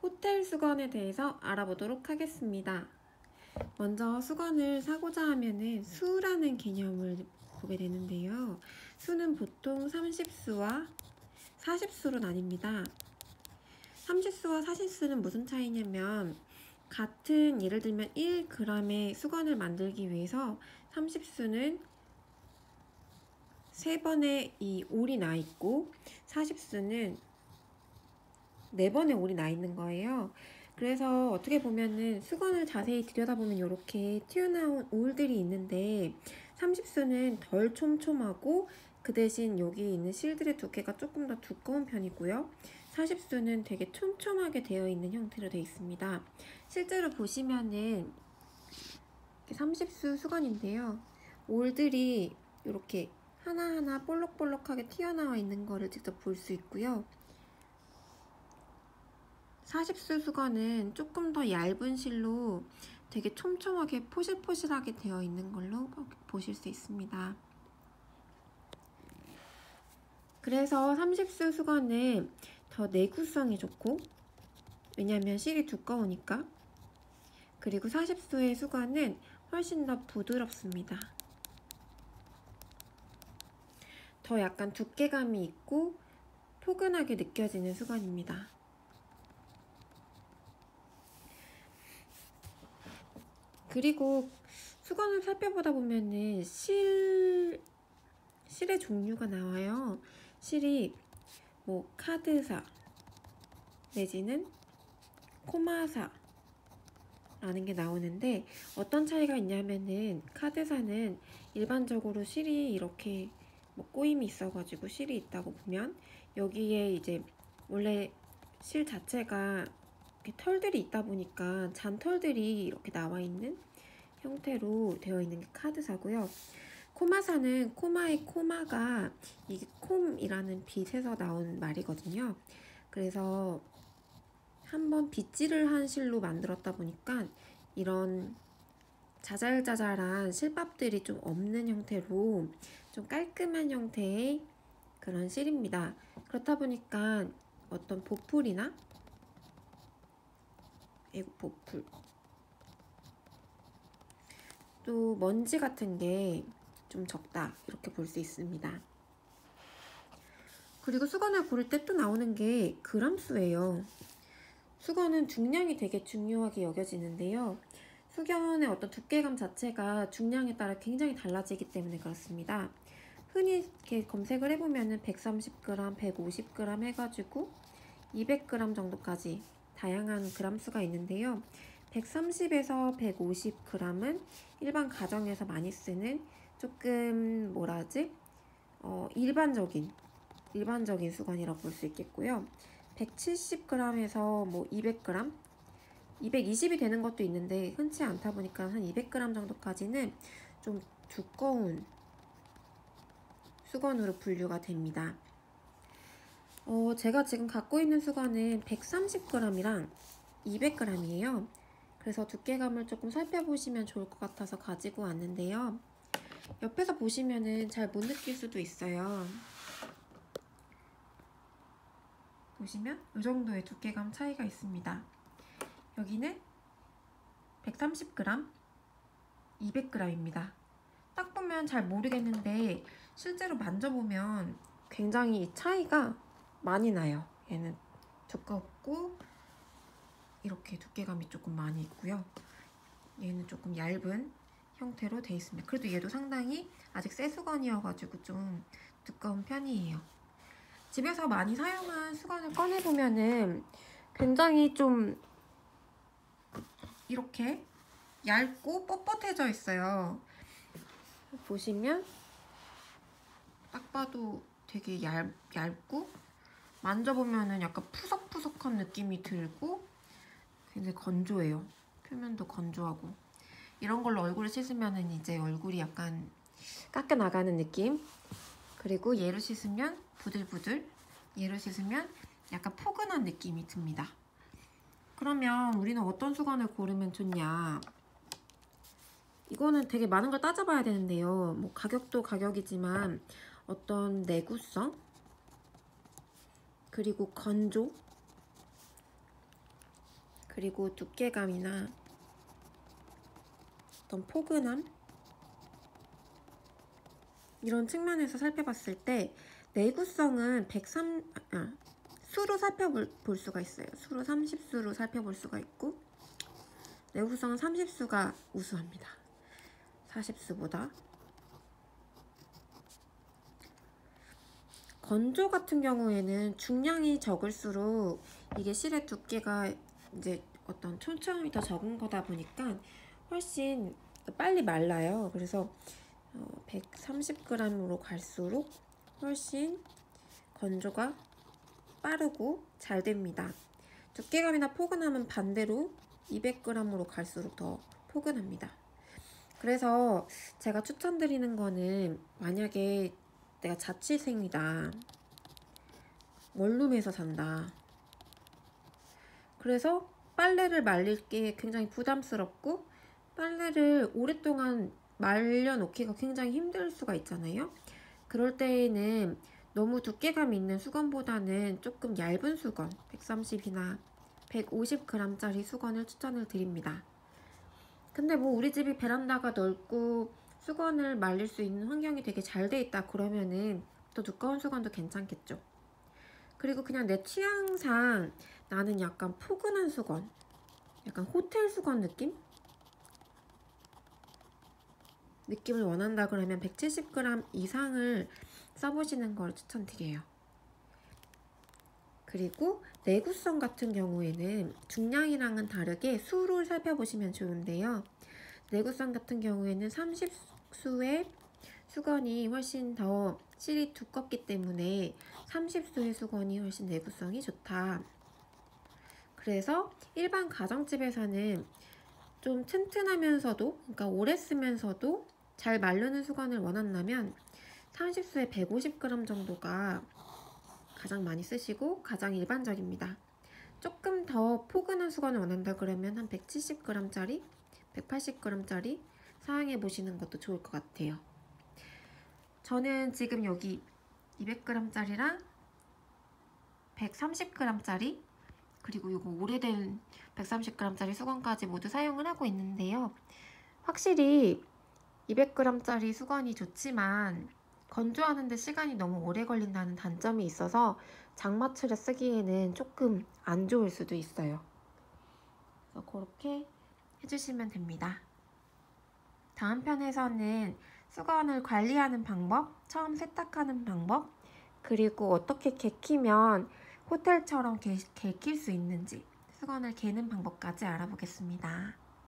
호텔 수건에 대해서 알아보도록 하겠습니다. 먼저 수건을 사고자 하면은 수라는 개념을 보게 되는데요. 수는 보통 30수와 40수로 나뉩니다. 30수와 40수는 무슨 차이냐면 같은 예를 들면 1g의 수건을 만들기 위해서 30수는 3번의 이 올이 나 있고 40수는 4번의 올이 나 있는 거예요. 그래서 어떻게 보면은 수건을 자세히 들여다보면 이렇게 튀어나온 올들이 있는데 30수는 덜 촘촘하고 그 대신 여기 있는 실들의 두께가 조금 더 두꺼운 편이고요. 40수는 되게 촘촘하게 되어 있는 형태로 되어 있습니다. 실제로 보시면은 30수 수건인데요. 올들이 이렇게 하나하나 볼록볼록하게 튀어나와 있는 거를 직접 볼 수 있고요. 40수 수건은 조금 더 얇은 실로 되게 촘촘하게 포실포실하게 되어 있는 걸로 보실 수 있습니다. 그래서 30수 수건은 더 내구성이 좋고, 왜냐면 실이 두꺼우니까. 그리고 40수의 수건은 훨씬 더 부드럽습니다. 더 약간 두께감이 있고 포근하게 느껴지는 수건입니다. 그리고 수건을 살펴보다 보면은 실의 종류가 나와요. 실이 뭐 카드사 내지는 코마사 라는 게 나오는데 어떤 차이가 있냐면은 카드사는 일반적으로 실이 이렇게 뭐 꼬임이 있어가지고 실이 있다고 보면 여기에 이제 원래 실 자체가 털들이 있다 보니까 잔털들이 이렇게 나와 있는 형태로 되어 있는 게 카드사고요. 코마사는 코마의 코마가 이게 콤이라는 빛에서 나온 말이거든요. 그래서 한번 빗질을 한 실로 만들었다 보니까 이런 자잘자잘한 실밥들이 좀 없는 형태로 좀 깔끔한 형태의 그런 실입니다. 그렇다 보니까 어떤 보풀이나 보풀 또 먼지 같은 게 좀 적다 이렇게 볼 수 있습니다. 그리고 수건을 고를 때 또 나오는 게 그람수예요. 수건은 중량이 되게 중요하게 여겨지는데요. 수건의 어떤 두께감 자체가 중량에 따라 굉장히 달라지기 때문에 그렇습니다. 흔히 이렇게 검색을 해보면은 130g, 150g 해가지고 200g 정도까지 다양한 그람수가 있는데요. 130에서 150g은 일반 가정에서 많이 쓰는 조금 일반적인 수건이라고 볼 수 있겠고요. 170g에서 뭐 200g, 220이 되는 것도 있는데 흔치 않다 보니까 한 200g 정도까지는 좀 두꺼운 수건으로 분류가 됩니다. 제가 지금 갖고 있는 수건은 130g이랑 200g이에요. 그래서 두께감을 조금 살펴보시면 좋을 것 같아서 가지고 왔는데요. 옆에서 보시면은 잘 못 느낄 수도 있어요. 보시면 이 정도의 두께감 차이가 있습니다. 여기는 130g, 200g입니다. 딱 보면 잘 모르겠는데 실제로 만져보면 굉장히 이 차이가 많이 나요. 얘는 두껍고 이렇게 두께감이 조금 많이 있고요. 얘는 조금 얇은 형태로 되어 있습니다. 그래도 얘도 상당히 아직 새 수건이어가지고 좀 두꺼운 편이에요. 집에서 많이 사용한 수건을 꺼내보면은 굉장히 좀 이렇게 얇고 뻣뻣해져 있어요. 보시면 딱 봐도 되게 얇고 만져보면은 약간 푸석푸석한 느낌이 들고 굉장히 건조해요. 표면도 건조하고 이런 걸로 얼굴을 씻으면은 이제 얼굴이 약간 깎여나가는 느낌. 그리고 얘를 씻으면 부들부들, 얘를 씻으면 약간 포근한 느낌이 듭니다. 그러면 우리는 어떤 수건을 고르면 좋냐? 이거는 되게 많은 걸 따져봐야 되는데요. 뭐 가격도 가격이지만 어떤 내구성, 그리고 건조, 그리고 두께감이나 어떤 포근함 이런 측면에서 살펴봤을 때 내구성은 수로 살펴볼 수가 있어요. 수로 30수로 살펴볼 수가 있고 내구성은 30수가 우수합니다. 40수보다. 건조 같은 경우에는 중량이 적을수록 이게 실의 두께가 이제 어떤 촘촘함이 더 적은 거다 보니까 훨씬 빨리 말라요. 그래서 130g으로 갈수록 훨씬 건조가 빠르고 잘 됩니다. 두께감이나 포근함은 반대로 200g으로 갈수록 더 포근합니다. 그래서 제가 추천드리는 거는 만약에 내가 자취생이다, 원룸에서 산다, 그래서 빨래를 말릴 게 굉장히 부담스럽고 빨래를 오랫동안 말려놓기가 굉장히 힘들 수가 있잖아요. 그럴 때에는 너무 두께감이 있는 수건보다는 조금 얇은 수건, 130이나 150g짜리 수건을 추천을 드립니다. 근데 뭐 우리 집이 베란다가 넓고 수건을 말릴 수 있는 환경이 되게 잘 돼 있다 그러면은 더 두꺼운 수건도 괜찮겠죠. 그리고 그냥 내 취향상 나는 약간 포근한 수건, 약간 호텔 수건 느낌을 원한다 그러면 170g 이상을 써보시는 걸 추천드려요. 그리고 내구성 같은 경우에는 중량이랑은 다르게 수를 살펴보시면 좋은데요. 내구성 같은 경우에는 30수의 수건이 훨씬 더 실이 두껍기 때문에 30수의 수건이 훨씬 내구성이 좋다. 그래서 일반 가정집에서는 좀 튼튼하면서도, 그러니까 오래 쓰면서도 잘 마르는 수건을 원한다면 30수에 150g 정도가 가장 많이 쓰시고 가장 일반적입니다. 조금 더 포근한 수건을 원한다 그러면 한 170g짜리, 180g짜리 사용해 보시는 것도 좋을 것 같아요. 저는 지금 여기 200g짜리랑 130g짜리 그리고 이거 오래된 130g짜리 수건까지 모두 사용을 하고 있는데요. 확실히 200g짜리 수건이 좋지만 건조하는데 시간이 너무 오래 걸린다는 단점이 있어서 장마철에 쓰기에는 조금 안 좋을 수도 있어요. 그래서 그렇게 해주시면 됩니다. 다음 편에서는 수건을 관리하는 방법, 처음 세탁하는 방법, 그리고 어떻게 개키면 호텔처럼 개킬 수 있는지 수건을 개는 방법까지 알아보겠습니다.